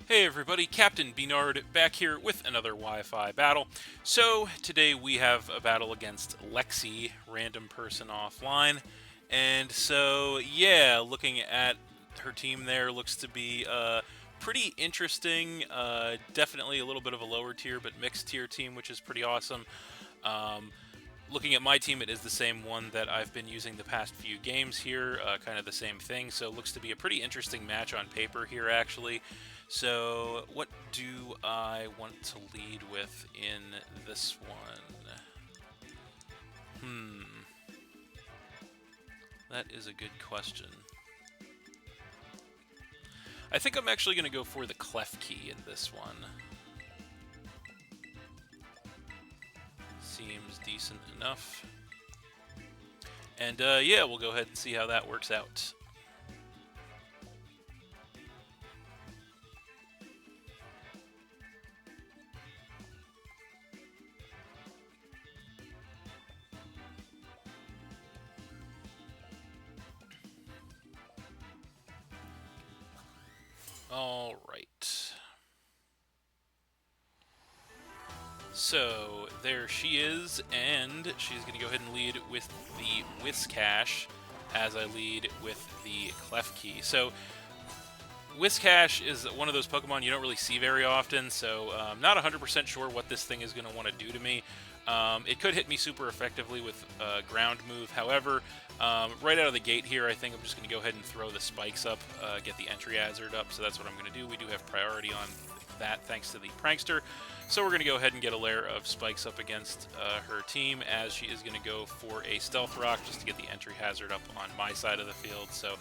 Hey everybody, Captain B-Nard back here with another Wi-Fi battle. So today we have a battle against Lexi, random person offline. And so yeah, looking at her team there looks to be pretty interesting. Definitely a little bit of a lower tier but mixed tier team, which is pretty awesome. Um, Looking at my team, it is the same one that I've been using the past few games here, kind of the same thing, so it looks to be a pretty interesting match on paper here, actually. So, what do I want to lead with in this one? That is a good question. I think I'm actually going to go for the Clef Key in this one. Seems decent enough. And yeah, we'll go ahead and see how that works out. All right. So there she is, and she's going to go ahead and lead with the Whiscash as I lead with the Clef Key. So Whiscash is one of those Pokemon you don't really see very often, so I'm not 100% sure what this thing is going to want to do to me. It could hit me super effectively with a ground move. However, right out of the gate here, I think I'm just going to go ahead and throw the spikes up, get the entry hazard up, so that's what I'm going to do. We do have priority on that thanks to the Prankster. So we're going to go ahead and get a layer of spikes up against her team, as she is going to go for a Stealth Rock just to get the entry hazard up on my side of the field. So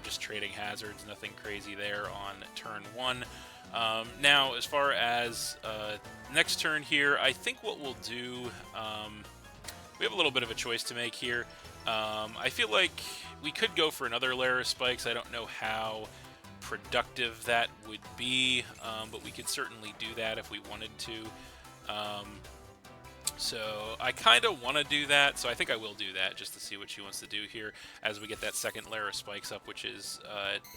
just trading hazards, nothing crazy there on turn one. Now, as far as next turn here, I think what we'll do, we have a little bit of a choice to make here. I feel like we could go for another layer of spikes. I don't know how productive that would be, but we could certainly do that if we wanted to. So I kind of want to do that, so I think I will do that just to see what she wants to do here as we get that second layer of spikes up, which is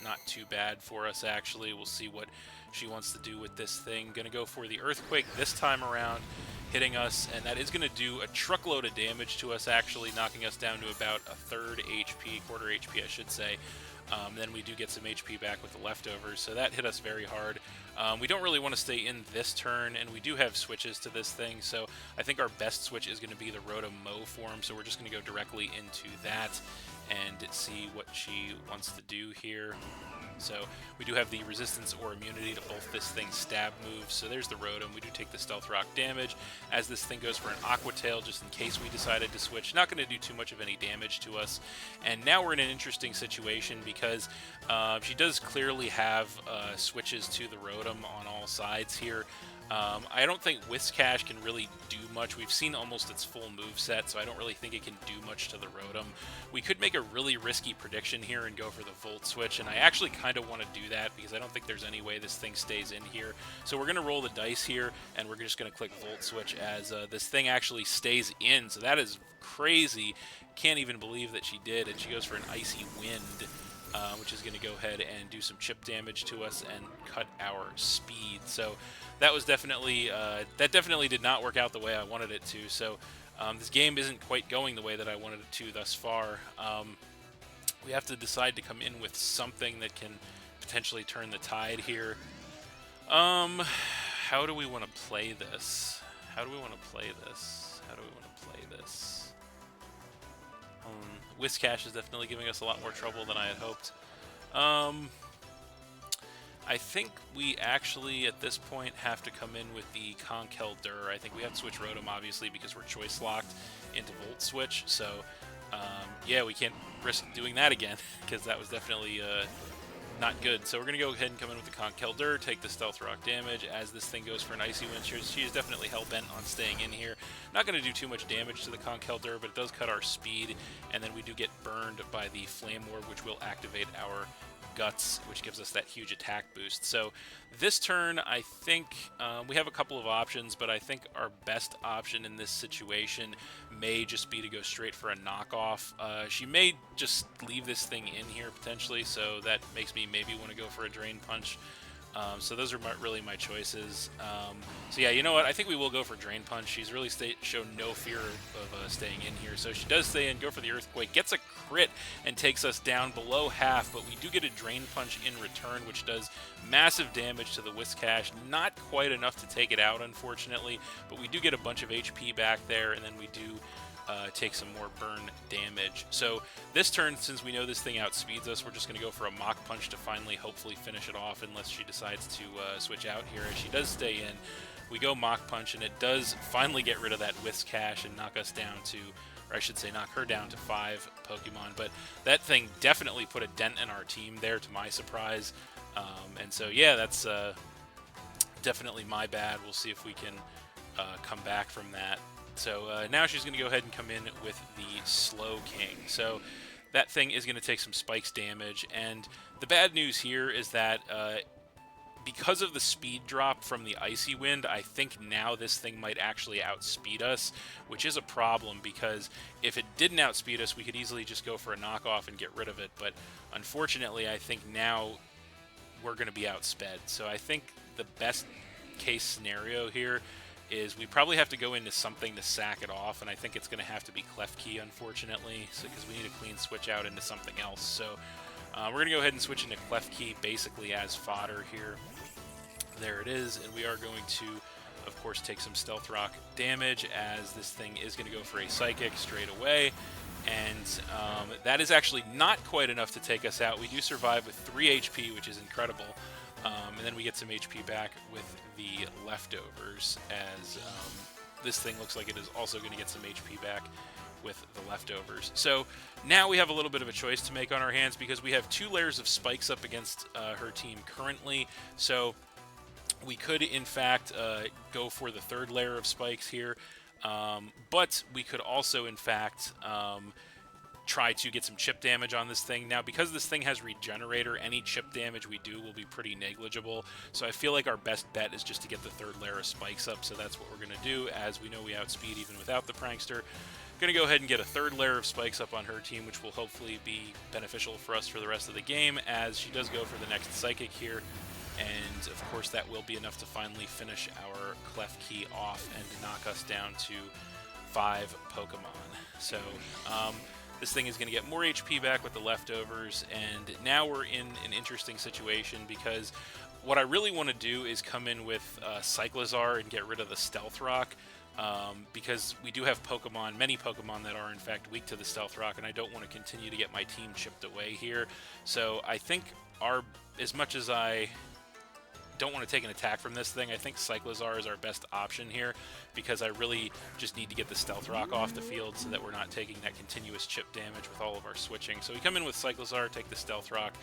not too bad for us, actually. We'll see what she wants to do with this thing. Going to go for the Earthquake this time around, hitting us, and that is going to do a truckload of damage to us, actually, knocking us down to about a third HP, quarter HP, I should say. Then we do get some HP back with the leftovers, so that hit us very hard. We don't really want to stay in this turn, and we do have switches to this thing, so I think our best switch is going to be the Rotom-Mow form, so we're just going to go directly into that and see what she wants to do here. So we do have the resistance or immunity to both this thing's stab moves. So there's the Rotom. We do take the Stealth Rock damage as this thing goes for an Aqua Tail just in case we decided to switch. Not going to do too much of any damage to us. And now we're in an interesting situation because she does clearly have switches to the Rotom on all sides here. I don't think Whiscash can really do much. We've seen almost its full move set, so I don't really think it can do much to the Rotom. We could make a really risky prediction here and go for the Volt Switch, and I actually kind of want to do that because I don't think there's any way this thing stays in here. So we're going to roll the dice here, and we're just going to click Volt Switch as this thing actually stays in. So that is crazy. Can't even believe that she did, and she goes for an Icy Wind. Which is going to go ahead and do some chip damage to us and cut our speed. So that was definitely did not work out the way I wanted it to. So this game isn't quite going the way that I wanted it to thus far. We have to decide to come in with something that can potentially turn the tide here. How do we want to play this? How do we want to play this? How do we want to play this? Whiscash is definitely giving us a lot more trouble than I had hoped. I think we actually, at this point, have to come in with the Conkeldurr. I think we have to switch Rotom, obviously, because we're choice locked into Volt Switch. So, yeah, we can't risk doing that again, because that was definitely not good. So we're going to go ahead and come in with the Conkeldurr, take the Stealth Rock damage as this thing goes for an Icy Wind. She is definitely hell-bent on staying in here. Not going to do too much damage to the Conkeldurr, but it does cut our speed, and then we do get burned by the Flame Orb, which will activate our Guts, which gives us that huge attack boost. So this turn, I think we have a couple of options, but I think our best option in this situation may just be to go straight for a knockoff. She may just leave this thing in here potentially, so that makes me maybe want to go for a Drain Punch. So those are really my choices. So yeah, you know what? I think we will go for Drain Punch. She's really shown no fear of staying in here. So she does stay in, go for the Earthquake, gets a crit, and takes us down below half. But we do get a Drain Punch in return, which does massive damage to the Whiscash. Not quite enough to take it out, unfortunately. But we do get a bunch of HP back there, and then we do take some more burn damage. So this turn, since we know this thing outspeeds us, we're just going to go for a Mach Punch to finally hopefully finish it off, unless she decides to switch out here. As she does stay in, we go Mach Punch, and it does finally get rid of that Whiscash and knock us down to, or I should say knock her down to 5 Pokemon. But that thing definitely put a dent in our team there, to my surprise. And so yeah, that's definitely my bad. We'll see if we can come back from that. So now she's going to go ahead and come in with the Slow King. So that thing is going to take some spikes damage. And the bad news here is that because of the speed drop from the Icy Wind, I think now this thing might actually outspeed us, which is a problem, because if it didn't outspeed us, we could easily just go for a knockoff and get rid of it. But unfortunately, I think now we're going to be outsped. So I think the best case scenario here is we probably have to go into something to sack it off, and I think it's going to have to be Klefki, unfortunately, because we need a clean switch out into something else. So we're going to go ahead and switch into Klefki basically as fodder here. There it is, and we are going to, of course, take some Stealth Rock damage, as this thing is going to go for a Psychic straight away. And that is actually not quite enough to take us out. We do survive with 3 HP, which is incredible. And then we get some HP back with the Leftovers, as this thing looks like it is also going to get some HP back with the Leftovers. So now we have a little bit of a choice to make on our hands, because we have 2 layers of spikes up against her team currently. So we could, in fact, go for the 3rd layer of spikes here, but we could also, in fact, try to get some chip damage on this thing. Now, because this thing has Regenerator, any chip damage we do will be pretty negligible. So I feel like our best bet is just to get the 3rd layer of spikes up. So that's what we're going to do, as we know we outspeed even without the Prankster. Going to go ahead and get a 3rd layer of spikes up on her team, which will hopefully be beneficial for us for the rest of the game, as she does go for the next Psychic here. And of course that will be enough to finally finish our Klefki off and knock us down to 5 Pokemon. So this thing is going to get more HP back with the Leftovers, and now we're in an interesting situation, because what I really want to do is come in with Cyclizar and get rid of the Stealth Rock, because we do have Pokemon, many Pokemon that are in fact weak to the Stealth Rock, and I don't want to continue to get my team chipped away here. So I think as much as I don't want to take an attack from this thing, I think Cyclizar is our best option here, because I really just need to get the Stealth Rock off the field so that we're not taking that continuous chip damage with all of our switching. So we come in with Cyclizar, take the Stealth Rock,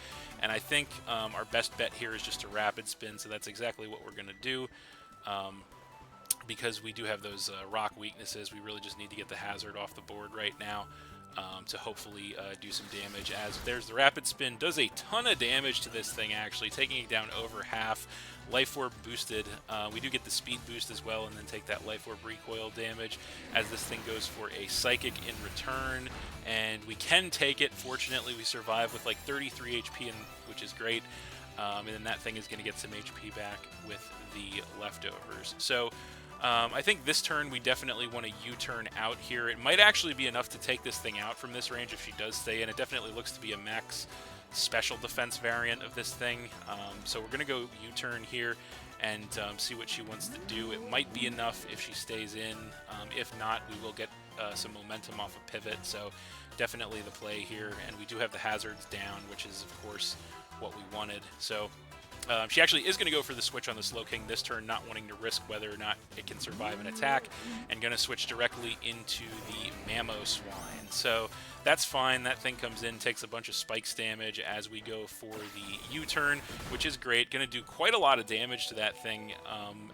and I think our best bet here is just a Rapid Spin, so that's exactly what we're going to do. Because we do have those rock weaknesses, we really just need to get the Hazard off the board right now. To hopefully do some damage, as there's the Rapid Spin, does a ton of damage to this thing, actually, taking it down over half. Life Orb boosted. We do get the speed boost as well, and then take that Life Orb recoil damage, as this thing goes for a Psychic in return, and we can take it. Fortunately, we survive with like 33 HP, which is great. And then that thing is going to get some HP back with the Leftovers. So I think this turn we definitely want to U-turn out here. It might actually be enough to take this thing out from this range if she does stay in. It definitely looks to be a max special defense variant of this thing. So we're going to go U-turn here and see what she wants to do. It might be enough if she stays in. If not, we will get some momentum off a pivot. So definitely the play here. And we do have the hazards down, which is, of course, what we wanted. So she actually is going to go for the switch on the Slow King this turn, not wanting to risk whether or not it can survive an attack, and going to switch directly into the Mamoswine. So that's fine. That thing comes in, takes a bunch of spikes damage as we go for the U-turn, which is great. Going to do quite a lot of damage to that thing,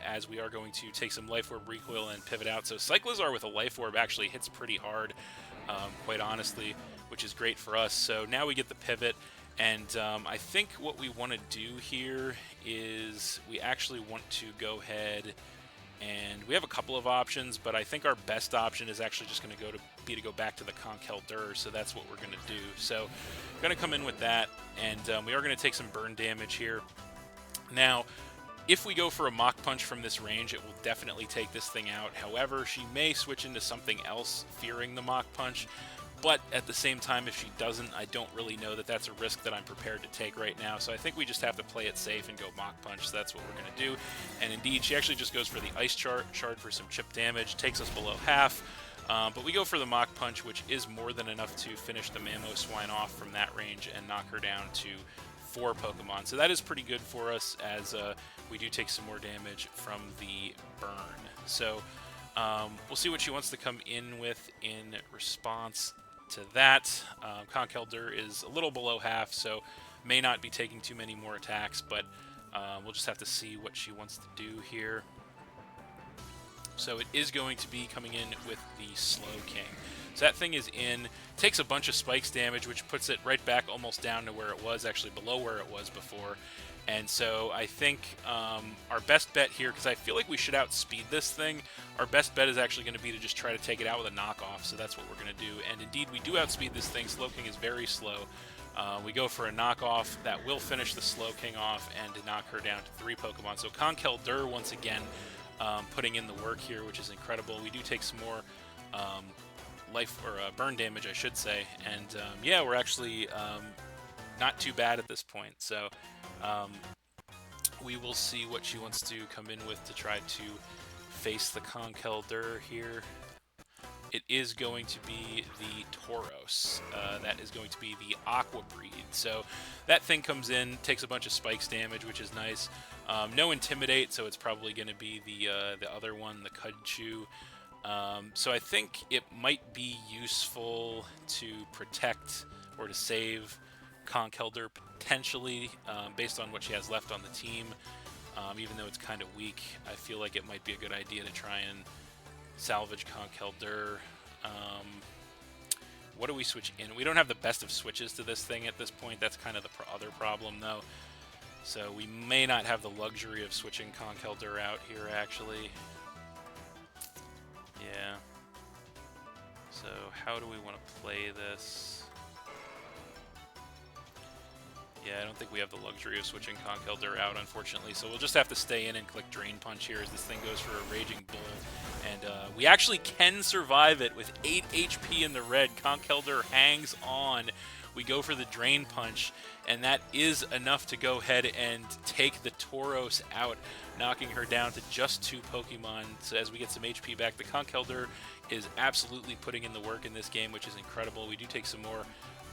as we are going to take some Life Orb recoil and pivot out. So Cyclizar with a Life Orb actually hits pretty hard, quite honestly, which is great for us. So now we get the pivot. And I think what we want to do here is we actually want to go ahead, and we have a couple of options, but I think our best option is actually just going to go back to the Conkeldurr, so that's what we're going to do. So I'm going to come in with that, and we are going to take some burn damage here. Now, if we go for a Mach Punch from this range, it will definitely take this thing out. However, she may switch into something else, fearing the Mach Punch. But at the same time, if she doesn't, I don't really know that that's a risk that I'm prepared to take right now. So I think we just have to play it safe and go Mach Punch. So that's what we're going to do. And indeed, she actually just goes for the Ice Shard for some chip damage, takes us below half. But we go for the Mach Punch, which is more than enough to finish the Mamoswine off from that range and knock her down to 4 Pokemon. So that is pretty good for us, as we do take some more damage from the burn. So we'll see what she wants to come in with in response to that. Conkeldurr is a little below half, so may not be taking too many more attacks, but we'll just have to see what she wants to do here. So it is going to be coming in with the Slow King. So that thing is in, takes a bunch of spikes damage, which puts it right back almost down to where it was, actually below where it was before. And so I think our best bet here, because I feel like we should outspeed this thing, our best bet is actually going to be to just try to take it out with a knockoff. So that's what we're going to do. And indeed, we do outspeed this thing. Slow King is very slow. We go for a knockoff that will finish the Slow King off and to knock her down to 3 Pokemon. So Conkeldurr, once again, putting in the work here, which is incredible. We do take some more life or burn damage, I should say. And yeah, we're actually not too bad at this point. So we will see what she wants to come in with to try to face the Conkeldurr here. It is going to be the Tauros. That is going to be the Aqua Breed. So that thing comes in, takes a bunch of spikes damage, which is nice. No Intimidate, so it's probably going to be the other one, the Kudchu. So I think it might be useful to protect or to save Conkeldurr potentially, based on what she has left on the team. Even though it's kind of weak, I feel like it might be a good idea to try and salvage Conkeldurr. What do we switch in? We don't have the best of switches to this thing at this point. That's kind of the other problem, though. So we may not have the luxury of switching Conkeldurr out here, actually. Yeah. So how do we want to play this? Yeah, I don't think we have the luxury of switching Conkeldurr out, unfortunately. So we'll just have to stay in and click Drain Punch here as this thing goes for a Raging Bull. And we actually can survive it with 8 HP in the red. Conkeldurr hangs on. We go for the Drain Punch, and that is enough to go ahead and take the Tauros out, knocking her down to just 2 Pokemon. So as we get some HP back, the Conkeldurr is absolutely putting in the work in this game, which is incredible. We do take some more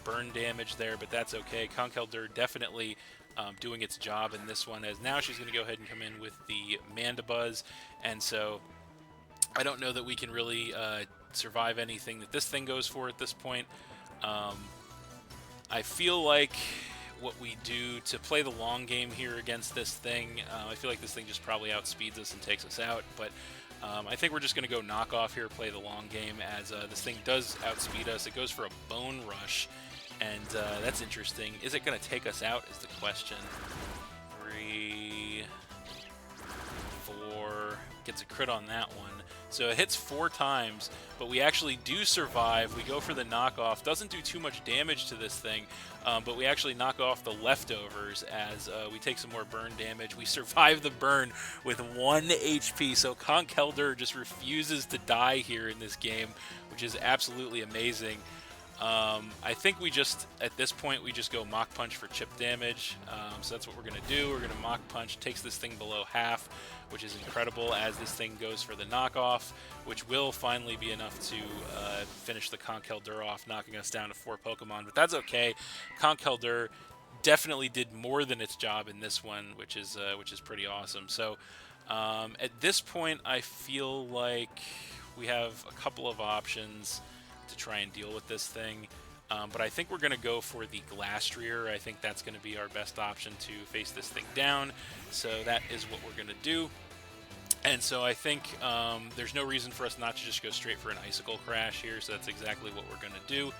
burn damage there, but that's okay. Conkeldurr definitely doing its job in this one, as now she's going to go ahead and come in with the Mandibuzz, and so I don't know that we can really survive anything that this thing goes for at this point. I feel like what we do to play the long game here against this thing, I feel like this thing just probably outspeeds us and takes us out, but I think we're just going to go knockoff here, play the long game, as this thing does outspeed us. It goes for a Bone Rush, and that's interesting. Is it going to take us out is the question. 3, 4, gets a crit on that one. So it hits 4 times, but we actually do survive. We go for the knockoff. Doesn't do too much damage to this thing, but we actually knock off the leftovers as we take some more burn damage. We survive the burn with 1 HP, so Conkeldurr just refuses to die here in this game, which is absolutely amazing. I think we just, at this point, we just go Mach Punch for chip damage. So that's what we're going to do. We're going to Mach Punch, takes this thing below half, which is incredible, as this thing goes for the knockoff, which will finally be enough to finish the Conkeldurr off, knocking us down to 4 Pokemon. But that's okay. Conkeldurr definitely did more than its job in this one, which is pretty awesome. So at this point, I feel like we have a couple of options to try and deal with this thing. But I think we're going to go for the Glastrier. I think that's going to be our best option to face this thing down. So that is what we're going to do. And so I think there's no reason for us not to just go straight for an Icicle Crash here. So that's exactly what we're going to do.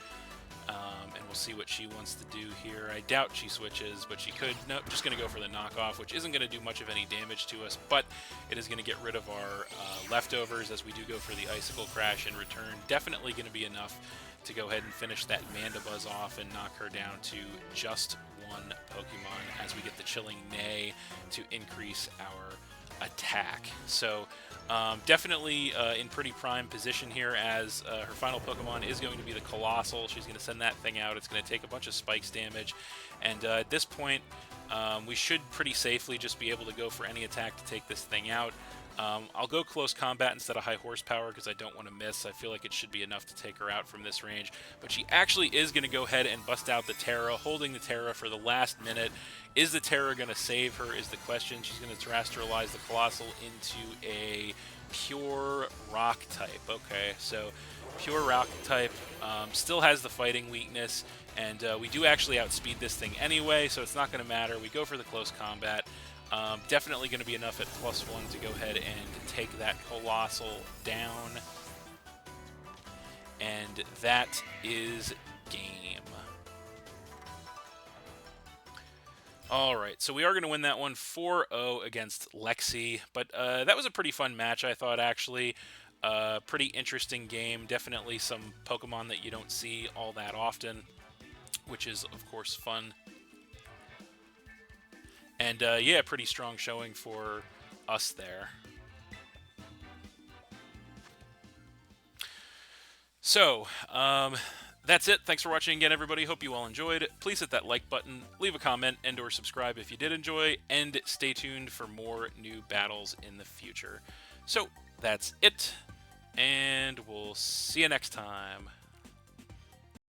And we'll see what she wants to do here. I doubt she switches, but she could. No, just going to go for the knockoff, which isn't going to do much of any damage to us, but it is going to get rid of our leftovers as we do go for the Icicle Crash in return. Definitely going to be enough to go ahead and finish that Mandibuzz off and knock her down to just 1 on Pokemon as we get the Chilling Neigh to increase our attack. So definitely in pretty prime position here, as her final Pokemon is going to be the Colossal. She's going to send that thing out. It's going to take a bunch of spikes damage, and at this point we should pretty safely just be able to go for any attack to take this thing out. I'll go close combat instead of high horsepower because I don't want to miss. I feel like it should be enough to take her out from this range. But she actually is going to go ahead and bust out the Terra, holding the Terra for the last minute. Is the Terra going to save her is the question. She's going to terrestrialize the Colossal into a pure rock type. Okay, so pure rock type still has the fighting weakness, and we do actually outspeed this thing anyway, so it's not going to matter. We go for the close combat. Definitely going to be enough at +1 to go ahead and take that Colossal down. And that is game. Alright, so we are going to win that one 4-0 against Lexi. But that was a pretty fun match, I thought, actually. Pretty interesting game. Definitely some Pokemon that you don't see all that often, which is, of course, fun. And, yeah, pretty strong showing for us there. So, that's it. Thanks for watching again, everybody. Hope you all enjoyed. Please hit that like button, leave a comment, and or subscribe if you did enjoy, and stay tuned for more new battles in the future. So, that's it, and we'll see you next time.